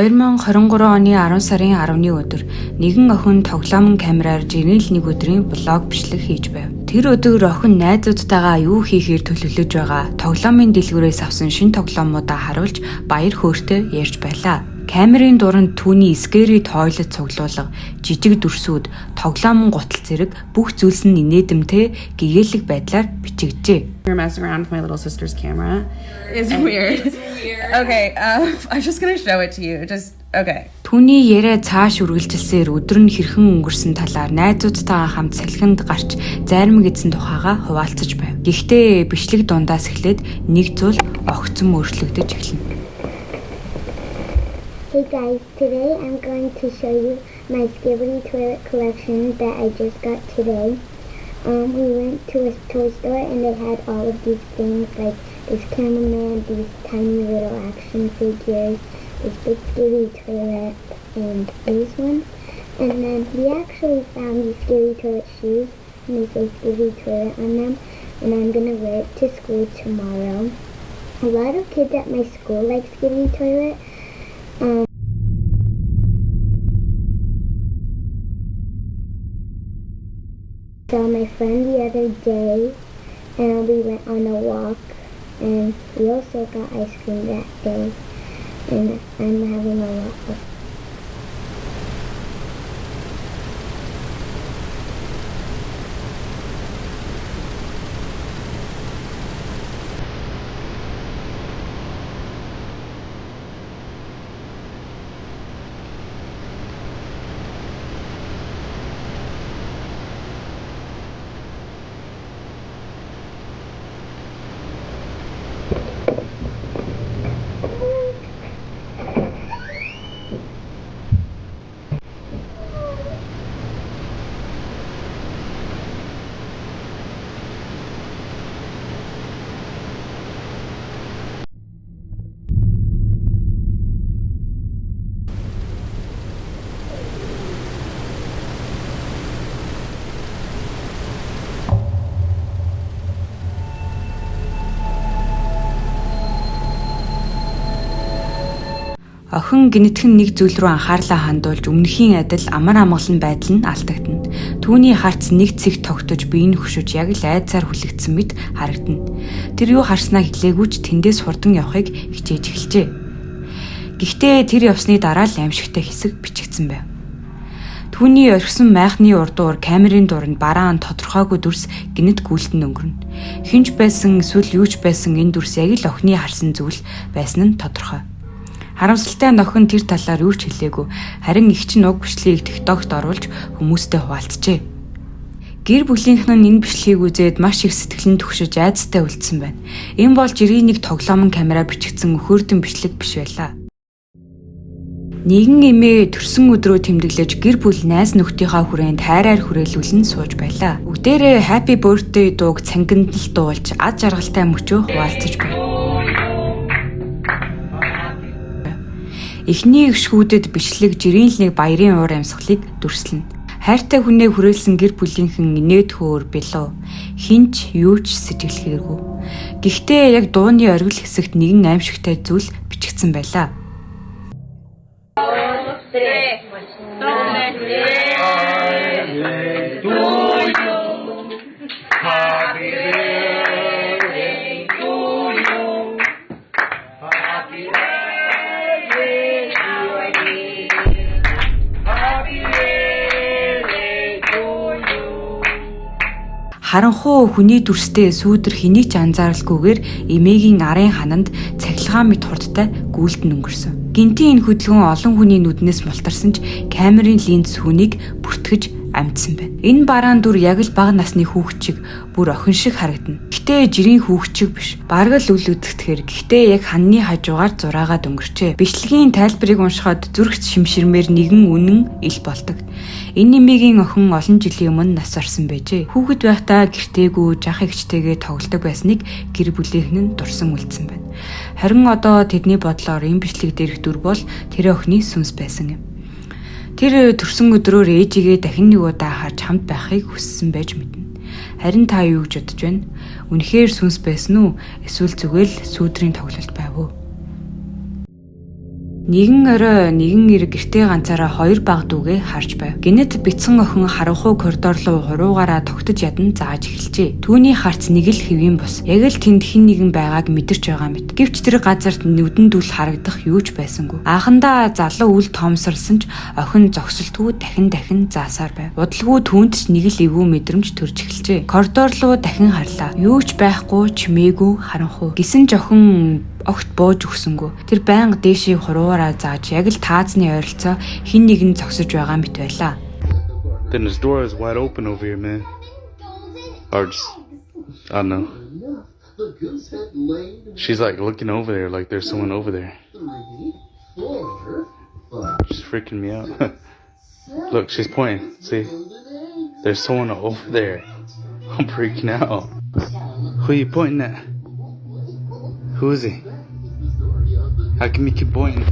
2023 оны 10 сарын 10-ны өдөр нэгэн охин тоглоомын камераар жиргэнэл нэг өдрийн блог бичлэг хийж байв. Тэр өдөр охин найзуудтайгаа юу хийхээр төлөвлөж байгаа, тоглоомын дэлгүүрээс авсан шинэ тоглоомуудаа харуулж баяр хөөртэй ярьж байлаа. Камерын дуранд түүний scary toilet цуглуулга, жижиг дүрсүүд, тоглоомын гутал зэрэг бүх зүйлс нь инээдэмтэй гэгээлэг байдлаар бичигджээ. You're messing around with my little sister's camera. It's weird. Okay, I'm just gonna show it to you. Okay. Түүний яриа цааш үргэлжилсээр өдөр нь хэрхэн өнгөрсөн талаар найзуудтайгаа хамт салхинд гарч зарим эзэн тухайга хуваалцаж байв. Гэхдээ бичлэг дундаас эхлээд нэг зүйл огцом өөрчлөгдөж эхэлнэ. Hey guys, today I'm going to show you my Skibidi toilet collection that I just got today. We went to a toy store and they had all of these things like this cameraman, these tiny little action figures, this big Skibidi toilet, and these ones. And then we actually found these Skibidi toilet shoes and they say Skibidi toilet on them, and I'm gonna wear it to school tomorrow. A lot of kids at my school like Skibidi toilet. Saw my friend the other day and we went on a walk and we also got ice cream that day and I'm having a lot of fun. Охин гинэтхэн нэг зүйл рүү анхаарлаа хандуулж өмнөхийн адил амар амгалан байдал нь алдагдана. Түүний харц нэг цэг тогтож биеийг хөшөж яг л айдсаар хүлэгдсэн мэт харагдана. Тэр юу харснаа хэлээгүй ч тэндээс хурдан явахыг хичээж эхэлжээ. Гэхдээ тэр явсны дараа л аимшигтай хэсэг бичигдсэн байв. Түүний орхисон майхны урдуур камерын дуранд бараан тодорхойгүй дүрс гинэт гүйлтэн өнгөрнө. Хинч байсан эсвэл юу ч байсан энэ дүрс яг л охины харсан зүйл байсан нь тодорхой. Харамсалтай нохин тэр талаар юу ч хэлээгүй. Харин их чинь уг бичлэгийг TikTok-т оруулж хүмүүстэй хуваалцжээ. Гэр бүлийнхэн нь энэ бичлэгийг үзээд маш их сэтгэлэн түгшиж айцтай үлдсэн байна. Энэ бол жирийн нэг тоглоомын камераар бичигдсэн өхөөрдөн бичлэг биш байлаа. Нэгэн эмээ төрсөн өдрөө тэмдэглэж гэр бүл найз нөхдийнхаа хүрээнд хайраар хүрээлүүлэн сууж байлаа. Бүгдээрээ Happy Birthday дууг цангинд л дуулж ад жаргалтай мөчөө хуваалцаж байв. Эхний гişгүүдэд бичлэг жирийн л нэг баярын уур амьсгалыг дүрслэнэ. Хайртай хүнээ хүрээлсэн гэр бүлийнхэн инээд хөөр бэлөө. Хинч юу ч сэтгэлхээргүй. Гэхдээ яг дууны оргил хэсэгт нэгэн аимшигтай зүйл бичигдсэн байлаа. Харанхуу хүний дүрстэй сүүдэр хэний ч анзааралгүйгээр эмээгийн арын хананд цахилгаан мэт хурдтай гүйлтэн өнгөрсөн. Гинтийн энэ хөдөлгөөн олон хүний нүднээс мултарсан ч камерын линз хүнийг бүртгэж амьдсан байна. Энэ бараан дүр яг л бага насны хүүхэд шиг бүр охин шиг харагдана. Гэхдээ жирийн хүүхэд шиг биш. Бараг л үл үзэгдэхээр гэхдээ яг ханны хажуугаар зураагаад өнгөрчээ. Бичлэгийн тайлбарыг уншихад зүрх шимширмээр нэгэн үнэн ил болдог. Энэ нэмигийн охин олон жилийн өмнө нас орсон байжээ. Хүүхэд байхдаа гэртээгүй жах эгчтэйгээ тоглодог байсныг гэр бүлийнхэн нь дурсан үлдсэн байна. Харин одоо тэдний бодлоор энэ бичлэг дээрх дүр бол тэр охины сүнс байсан юм. Тэр төрсөн өдрөөр ээжигээ дахин нэг удаа харж хамт байхыг хүссэн байж мэднэ. Харин та юу гэж бодож байна? Үнэхээр сүнс байсан уу? Эсвэл зүгээр л сүүдрийн тоглолт байв уу? Нэгэн орой нэгэн эрэг гэртээ ганцаараа хоёр баг дүүгээ харж байв. Гэнэт бяцхан охин харанхуй коридор руу хуруугаараа тогтож ядан зааж эхэлжээ. Түүний харц нэг л хэвийн бус. Яг л тэнд хэн нэгэн байгааг мэдэрч байгаа мэт. Гэвч тэр газарт нүдэнд үл харагдах юу ч байсангүй. Анхандаа залуу үл тоомсорлсон ч охин зогсолтгүй дахин заасаар байв. Удалгүй түүнд ч нэг л эвгүй мэдрэмж төрж эхэлжээ. Коридор руу дахин харлаа. Юу ч байхгүй чимээгүй харанхуй. Гисэн ч охин огт бууж өгсөнгөө. Тэр байнга дээшээ хуруугаараа зааж яг л таазны ойролцоо хин нэгэн зогсож байгаа мэт байлаа. Then this door is wide open over here, man. Or just, I don't know. She's like looking over there like there's someone over there. She's freaking me out. Look, she's pointing. See? There's someone over there. I'm freaking out. Who are you pointing at? Who is he? How can we keep pointing?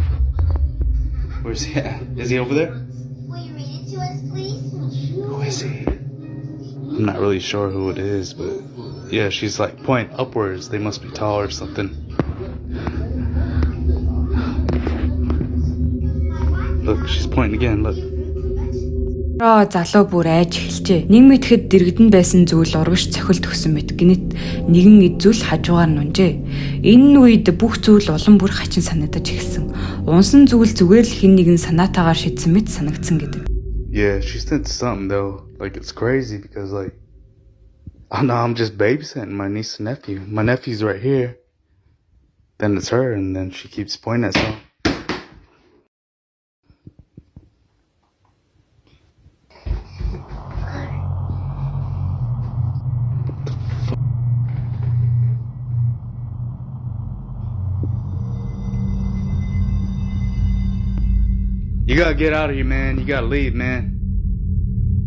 Where's he at? Is he over there? Will you read it to us, please? Who is he? I'm not really sure who it is, but yeah, she's like pointing upwards. They must be tall or something. Look, she's pointing again, look. Залуу бүр айж эхэлжээ. Нэг мэтгэд дэрэгдэн байсан зүйл урагш цохилт өгсөн мэт. Гэнэт нэгэн эзүүл хажуугаар нунжээ. Энэ үед бүх зүйл улам бүр хачин санагдаж эхэлсэн. Унсан зүйл зүгээр л хин нэгэн санаатаагаар шийдсэн мэт санагдсан гэдэг. Yeah, she's into something though. Like it's crazy because like I know I'm just babysitting my niece and nephew. My nephew's right here. Then it's her, and then she keeps pointing at something. You gotta get out of here, man. You gotta leave, man.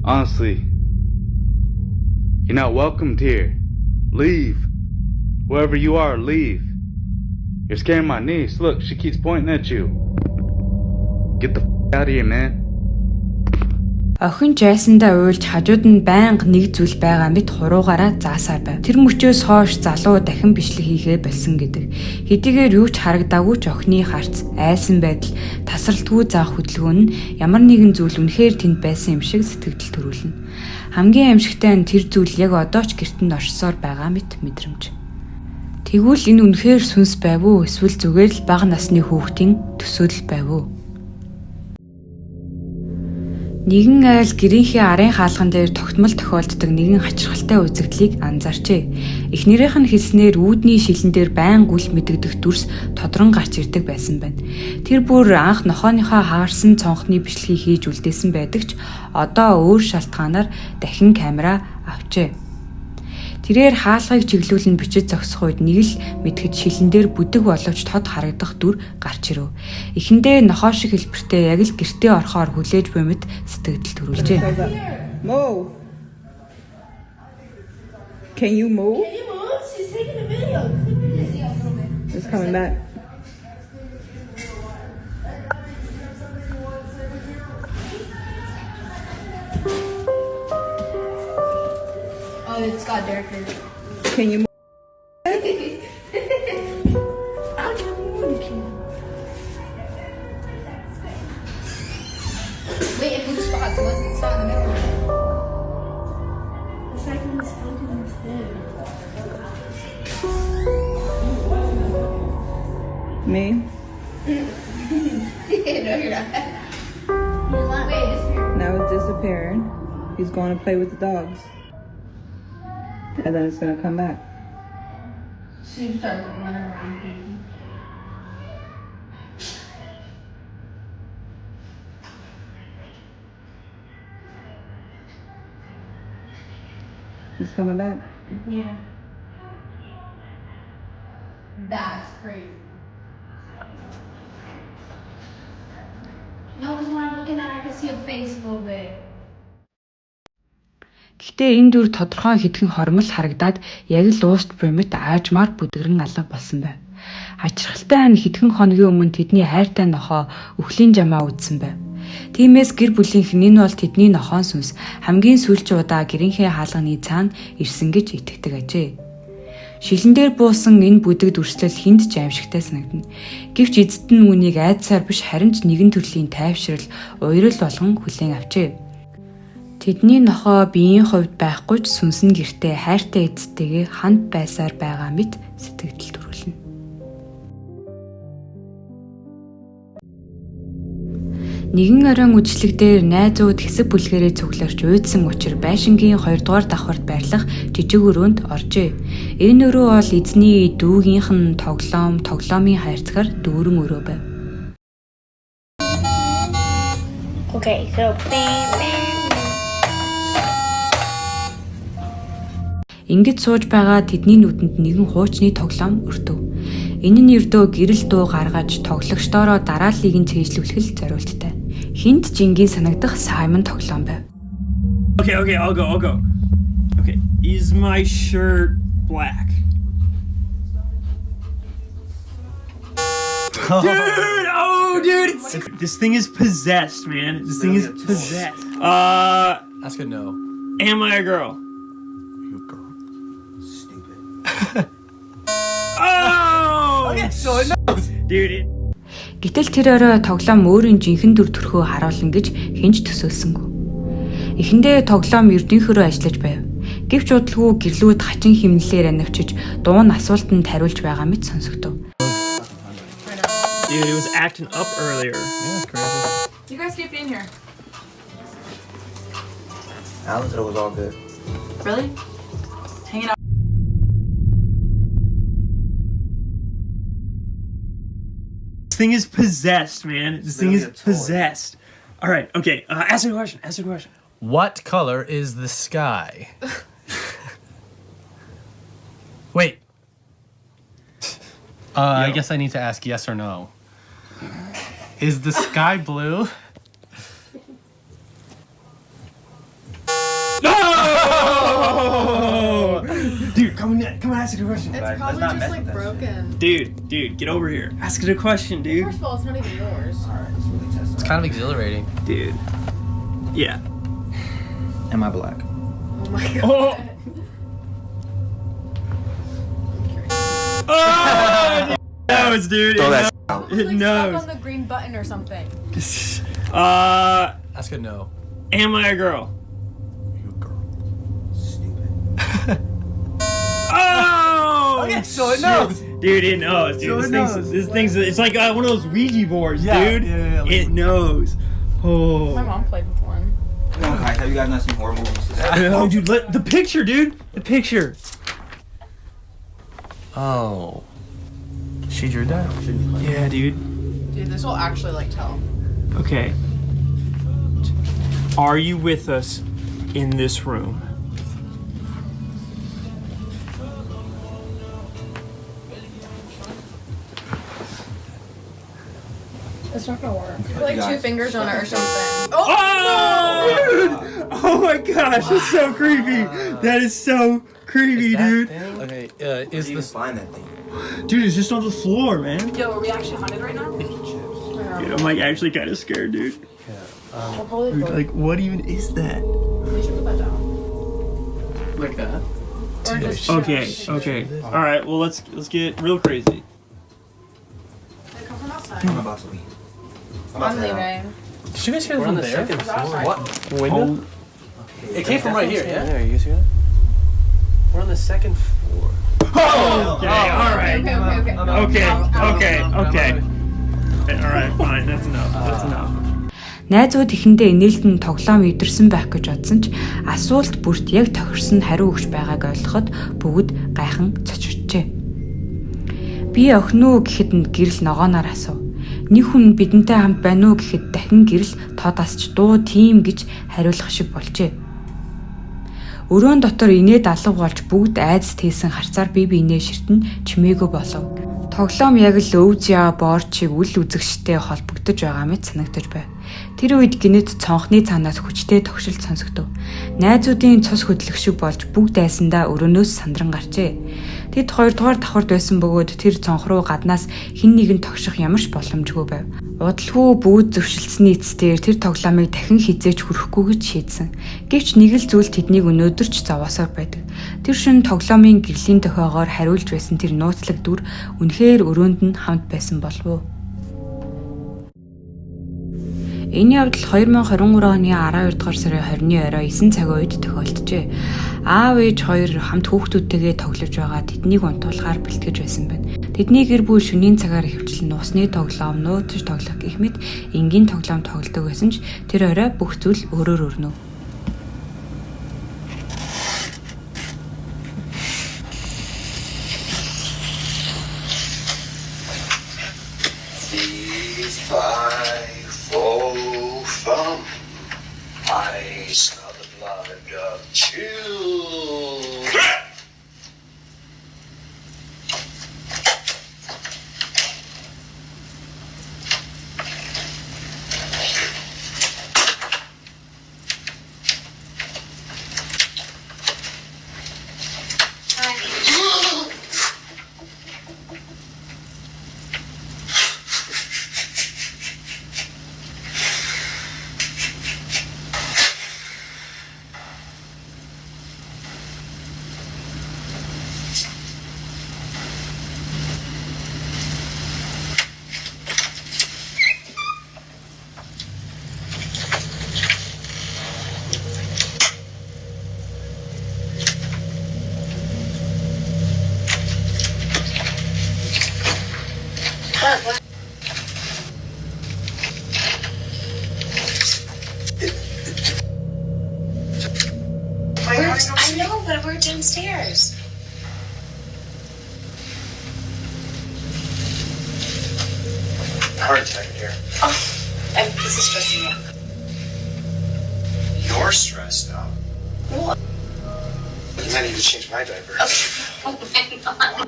Honestly. You're not welcomed here. Leave. Wherever you are, leave. You're scaring my niece. Look, she keeps pointing at you. Get the out of here, man. Охин жайсандаа уйлж хажууд нь байнга нэг зүйл байгаа мэт хуруугаараа заасаар байв. Тэр мөчөөс хойш залуу дахин бичлэг хийгээ болсон гэдэг. Хэдийгээр юу ч харагдаагүй ч охины харц, айсан байдал, тасралтгүй заах хөдөлгөөн нь ямар нэгэн зүйл үнэхээр тэнд байсан юм шиг сэтгэл төрүүлнэ. Хамгийн аимшигтай нь тэр зүйл яг одоо ч гэртэнд оршсоор байгаа мэт мэдрэмж. Тэгвэл энэ үнэхээр сүнс байв уу? Эсвэл зүгээр л бага насны хүүхдийн төсөөлөл байв уу? Нэгэн айл гэрийнхээ арын хаалган дээр тогтмол тохиолддог нэгэн хачирхалтай үзэгдлийг анзаарчээ. Эхнэрийнх нь хэлснээр үүдний шилэн дээр байн гүл мэдэгдэх дүрс тодрон гарч ирдэг байсан байна. Тэр бүр анх нохооныхоо хаарсан цонхны бичлэгийг хийж үлдээсэн байдаг ч одоо өөр шалтгаанаар дахин камера авчээ. Тэрээр хаалгыг чиглүүлэн бичиж зогсох үед нэг л мэдхэд шилэн дээр бүдэг боловч тод харагдах дүр гарч ирэв. Эхэндээ нохоо шиг хэлбэртэй яг л гэртээ орохоор хүлээж буй мэт сэтгэл төрүүлжээ. Move. Can you move? Can you move? She's taking a video. It's coming back. Oh, it's got darker. Can you move? I can't move the camera. Wait, it moves spots. It wasn't it's not in the middle. The second was stuck in his head. Me? No, you're not. Wait, disappeared. Now it's disappearing. He's going to play with the dogs. And then it's going to come back. She started running around. He's coming back. Yeah. That's crazy. No, because when I'm looking at her, I can see a face a little bit. Гэхдээ энэ дүр тодорхой хэдхэн хормол харагдаад яг л уust бомит аажмаар бүдгэрэн алга болсон байв. Хачирхалтай ань хэдхэн хоногийн өмнө тэдний хайртай нохоо өхлийн жамаа үзсэн байв. Тиймээс гэр бүлийнх нь энэ бол тэдний нохоон сүнс хамгийн сүүлчийн удаа гэрийнхээ хаалганы цаана ирсэн гэж итгэдэг ажээ. Шилэн дээр буусан энэ бүдэг дүрслэл хүнд ч аимшигтай санагдана. Гэвч эцэд нь үүнийг айдсаар биш харин ч нэгэн төрлийн тайвшрал, уярал болгон хүлээн авчээ. Тэдний нохоо биеийн хувьд байхгүй ч сүнс нь гэртээ хайртай эцэдтэйгээ хамт байсаар байгаа мэт сэтгэл төрүүлнэ. Нэгэн оройн үжлэг дээр найзууд хэсэг бүлгэрээ цугларч уйдсан учир байшингийн 2 дугаар давхарт байрлах жижиг өрөөнд оржээ. Энэ өрөө бол эзний дүүгийнх нь тоглоомын хайрцгаар дүүрэн өрөө байв. Okay, so Ингэж сууж байгаа тэдний нүдэнд нэгэн хуучны тоглоом өртөв. Энэ нь ердөө гэрэл дуу гаргаж тоглогчдороо дарааллыг нь цээжлүүлэх зориулттай. Хинт жингийн санагдах Саймон тоглоом байв. Okay, I'll go. Okay, is my shirt black? Dude, this thing is possessed, man. This thing is possessed. That's good. No. Am I a girl? You a girl? Stupid. Oh! Okay, so it knows. Dude, Гэтэл тэр орой тоглоом өөрийн жинхэнэ дүр төрхөө харуулна гэж хинж төсөөлсөнгүй. Эхэндээ тоглоом ердийнхөрөө ажиллаж байв. Гэвч удалгүй гэрлүүд хачин химнэлээр анивчиж дуун асуултанд хариулж байгаа мэт сонсогдов. Dude, it was acting up earlier. Yeah, crazy. You guys keep being here. Alan said it was all good. Really? Hanging out. This thing is possessed, man. This thing is Literally a toy. possessed. All right, okay. Ask me a question. What color is the sky? Wait. I guess I need to ask yes or no. Is the sky blue? No! Dude, come on, ask it a question. It's probably just like broken. Dude, get over here. Ask it a question, dude. First of all, it's not even yours. It's kind of exhilarating. Dude. Yeah. Am I black? Oh my god. Oh! Oh! It knows, dude. Throw that It Like stuck knows. on the green button or something. That's good. No. Am I a girl? You a girl? Stupid. Oh! Okay, so it knows. Dude, it knows, dude. So This it thing's, knows. this thing's, it's like one of those Ouija boards, Yeah, dude. yeah, like- It knows. My Oh. mom played with one. Okay, have you guys not seen horror movies? Oh, dude, the picture, dude. The picture. Oh. She drew that. Yeah, dude. Dude, this will actually like tell. Okay. Are you with us in this room? It's not gonna work. Put you like two guys- fingers on it or something. Oh! Oh, dude! Oh my gosh, that's so creepy. That is so creepy, dude. Okay. Is Where did you even this? find that thing? Dude, it's just on the floor, man. Yo, are we actually haunted right now? Dude, I'm like actually kind of scared, dude. We'll probably Dude, like, what even is that? we should put that down. Like that? Or just Okay. All right. Well, let's get real crazy. They come from outside. I'm about to leave. I'm to head out. leaving. Did you guys hear that from there? Outside. What? Oh, It came from right here. Yeah. There, you guys hear that? We're on the second floor. okay. All right. Okay. Okay. All right. Fine. That's enough. Найзууд ихэндээ инээлтэн тоглоом өвдөрсөн байх гэж бодсон ч асуулт бүрт яг тохирсон хариу өгч байгааг ойлгоход бүгд гайхан цочирчээ. Би охин уу гэхэд нь гэрэл ногооноор асуув. Нэг хүн бидэнтэй хамт байна уу гэхэд дахин гэрэл тоодасч дуу тийм гэж хариулах шиг болжээ. Өрөөнд дотор инээд алга болж бүгд айдас тээсэн харцаар бие биенээ ширтэн чимээгүй болов. Тоглоом яг л өвзя боорчиг үл үзэгчтэй холбогдож байгаа мэт санагдаж байв. Тэр үед гинэт цонхны цаанаас хүчтэй тогшилт сонсогдов. Найзуудын цус хөдлөх шиг болж бүгд айсандаа өрөөнөөс сандран гарчээ. Тэд 2 дугаар давхарт байсан бөгөөд тэр цонх руу гаднаас хэн нэгэн тогших ямар ч боломжгүй байв. Удалгүй бүгд зөвшөлдсөний эцээр тэр тоглоомыг дахин хизээж хүрэхгүй гэж шийдсэн. Гэвч нэг л зүйл тэднийг өнөөдөр ч зовоосоор байдаг. Тэр шөнө тоглоомын гэрлийн дохиогоор хариулж байсан тэр нууцлаг дүр үнэхээр өрөөнд нь хамт байсан болов уу? Энэ явдал 2023 оны 12 дугаар сарын 20-ны орой 9 цагийн үед тохиолджээ. Аав ээж хоёр хамт хүүхдүүдтэйгээ тоглож байгаа тэднийг унтуулахаар бэлтгэж байсан байна. Тэдний гэр бүл шөнийн цагаар хөвчлэн усны тоглоом, нууцж тоглох гэх мэт энгийн тоглоом тоглодог байсан ч тэр орой бүх зүйл өөрөөр өрнөв. I smell the blood of children. I know, but we're downstairs. Heart attack in here. Oh, this is stressing me out. You're stressed out. What? I need to change my diaper. Oh my god.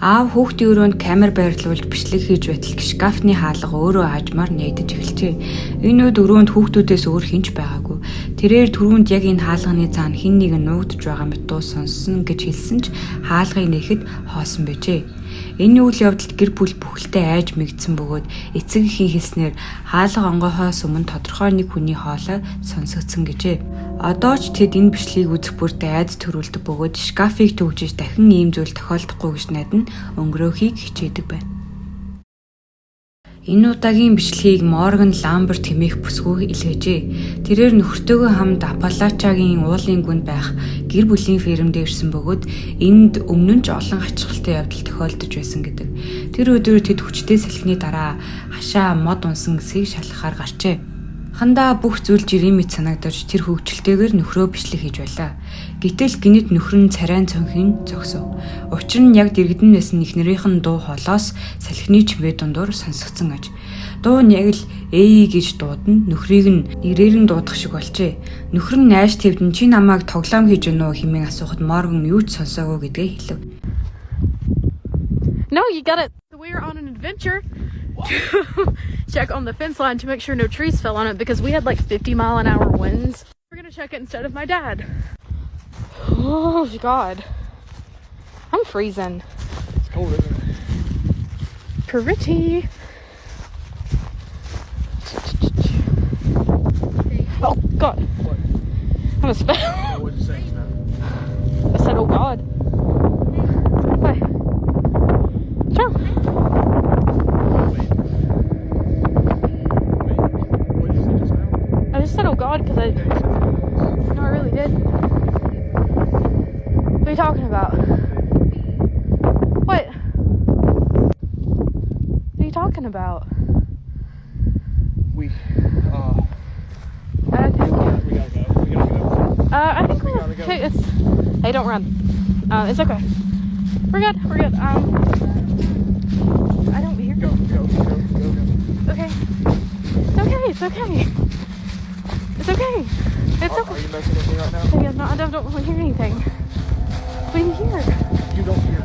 Аав хүүхдийн өрөөнд камер байрлуулж бичлэг хийж байтал шкафны хаалга өөрөө аажмаар нээдэж эхэлжээ. Энэ үед өрөөнд хүүхдүүдээс өөр хинч байгаагүй. Тэрээр түрүүнд яг энэ хаалганы цаана хин нэг нуугдж байгаа мэт дуу сонссон гэж хэлсэн ч хаалгыг нээхэд хоосон байжээ. Энэ үйл явдалд гэр бүл бүхэлдээ айж мэгдсэн бөгөөд эцэг эхийн хэлснээр хаалга онгойхоос өмнө тодорхой нэг хүний хоолой сонсогдсон гэжээ. Одоо ч тэд энэ бичлэгийг үзэх бүртээ айц төрүүлдэг бөгөөд шкафыг төгжиж дахин ийм зүйл тохиолдохгүй гэж найдан өнгөрөөхийг хичээдэг байна. Энэ удаагийн бичлэгийг Морган Ламберт хэмээх бүсгүй илгээжээ. Тэрээр нөхөртөөгөө хамт Апалачагийн уулын гүнд байх гэр бүлийн фермд ирсэн бөгөөд энд өмнө нь ч олон ачаалттай явдал тохиолдож байсан гэдэг. Тэр өдөр тэд хүчтэй салхины дараа хашаа мод унсан эсийг шалгахаар гарчээ. Хандаа бүх зүйл жирийн мэт санагдаж тэр хөвгчлөлтэйгээр нөхрөө бичлэг хийж байлаа. Гэтэл гинэд нөхөр нь царайн цонхын зогсов. Учир нь яг дэргэдэн байсан эхнэрийнх нь дуу хоолоос салхины чимээ дундуур сонсогдсон аж. Дуу нь яг л эй гэж дуудана, нөхрийг нь нэрээр нь дуудах шиг болжээ. Нөхөр нь айж твдэн чи намайг тоглоом хийж өнөө хэмээн асуухад Морган юу ч сонсоогүй гэдгээ хэлв. No, you got it. We were on an adventure to check on the fence line to make sure no trees fell on it because we had like 50-mile-an-hour winds. We're gonna check it instead of my dad. Oh God, I'm freezing. It's cold, isn't it? Pretty. Oh God. What? I almost fell. What did you say? I said, oh God. Why? Sure. What did you say just now? I just said, oh God, because No, I really did. What are you talking about? What? What are you talking about? We I think, we gotta go. We gotta go. I think We gotta go. Hey, hey, don't run. It's okay. We're good. We're good. I don't hear. Go. Okay. It's okay. It's okay. It's okay. It's Are okay. you messing with me right now? Hey, I don't really hear anything. What do you hear? You don't hear.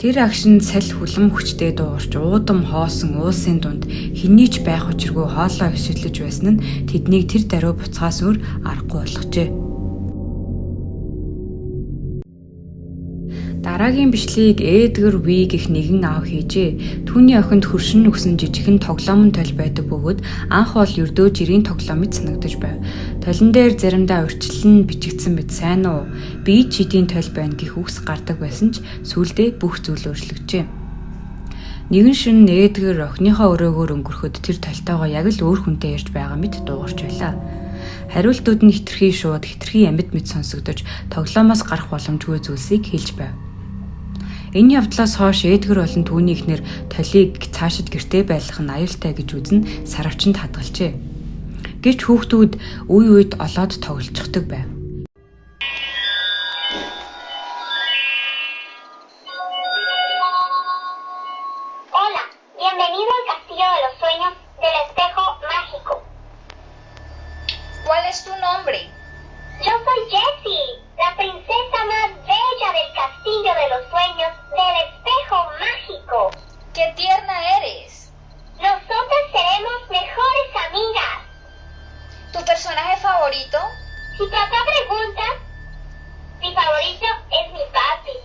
Тэр агшин салхи хүлэм хүчтэй дуурч уудам хоосон уулсын дунд хэний ч байх учиргүй хоолоо өсөөлөж байсан нь тэднийг тэр даруй буцаас өөр аргагүй болгожээ. Дараагийн бичлэгийг Эдгар Ви гэх нэгэн аав хийжээ. Түүний охинд хөршин өгсөн жижигхэн тоглоомн тойл байдаг бөгөөд анх бол ердөө жирийн тоглоомыг санагдаж байв. Толин дээр заримдаа урьдчилан бичигдсэн мэт сайн уу? Би чидийн тойл байна гэх үгс гардаг байсан ч сүүлдээ бүх зүйл өөрчлөгджээ. Нэгэн шөнө Эдгар охиныхоо өрөөгөөр өнгөрөхөд тэр талтайгоо яг л өөр хүнтэй ярьж байгаа мэт дуугарч байлаа. Хариултууд нь хитрхи шууд, хитрхи амьд мэд сонсогдож, тоглоомоос гарах боломжгүй зүйлсийг хэлж байв. Энэ явдлаас хойш Эдгар болон түүний эхнэр толийг цаашид гэртээ байлгах нь аюултай гэж үзэн сарвчанд хадгалжээ. Гэвч хүүхдүүд үе үед олоод тоглолцдог байв. Hola, bienvenido al Castillo de los Sueños del Espejo Mágico. ¿Cuál es tu nombre? Yo soy Jessie, la princesa más bella del Castillo de los Sueños del Espejo Mágico. ¡Qué tierna eres! Nosotras seremos mejores amigas. ¿Tu personaje favorito? Si papá pregunta, mi favorito es mi papi.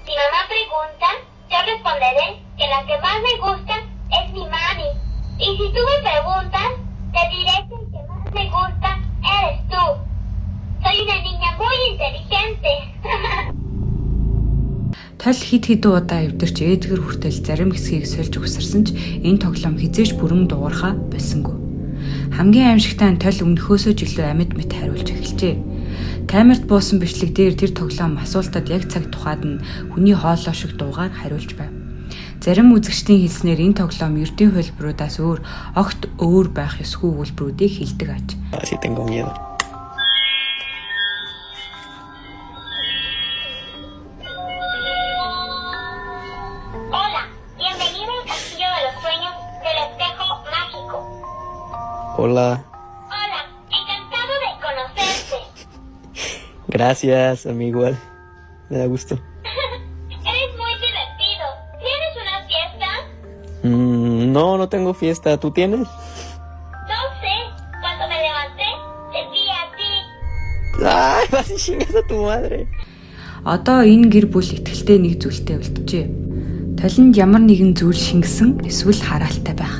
Si mamá pregunta, yo responderé que la que más me gusta es mi mami. Y si tú me preguntas, te diré que el que más me gusta eres tú. Soy una niña muy inteligente. Тол хид удаа эвдэрч Эдгар хүртэл зарим хэсгийг сольж өгсөрсөн ч энэ тоглоом хизээч бүрэн дуурхаа болсонгүй. Хамгийн аимшигтай нь тол өмнөхөөсөө жилүү амьд мэт хариулж эхэлжээ. Камерт буусан бичлэг дээр тэр тоглоом асуултад яг цаг тухайд нь хүний хоолой шиг дуугаар хариулж байв. Зарим үзэгчдийн хэлснээр энэ тоглоом ердийн хөлбруудаас огт өөр байх ёсгүй үйлбэрүүдийг хилдэг аж. Así tengo miedo. Hola, bienvenido al Castillo de los Sueños del Espejo Mágico. Hola. Hola, encantado de conocerte. Gracias, a mí igual. Me da gusto. Eres muy divertido. ¿Tienes una fiesta? No tengo fiesta. ¿Tú tienes? No sé. Cuando me levanté, te vi a ti. Ay, vas y chingas a tu madre. Одоо энэ гэр бүл итгэлтэй нэг зүйлтэй үлджээ. Толинд ямар нэгэн зүйл шингэсэн эсвэл хараалтай байх.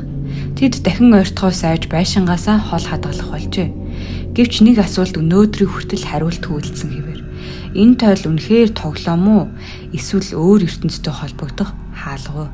Тэд дахин ойртгоо сайж байшингаасаа хол хадгалах болжээ. Гэвч нэг асуулт өнөөдрийн хүртэл хариулт үйлдсэн хэвээр. Энэ тойл үнэхээр тоглоом уу? Эсвэл өөр ертөнцтэй холбогдох хаалга уу?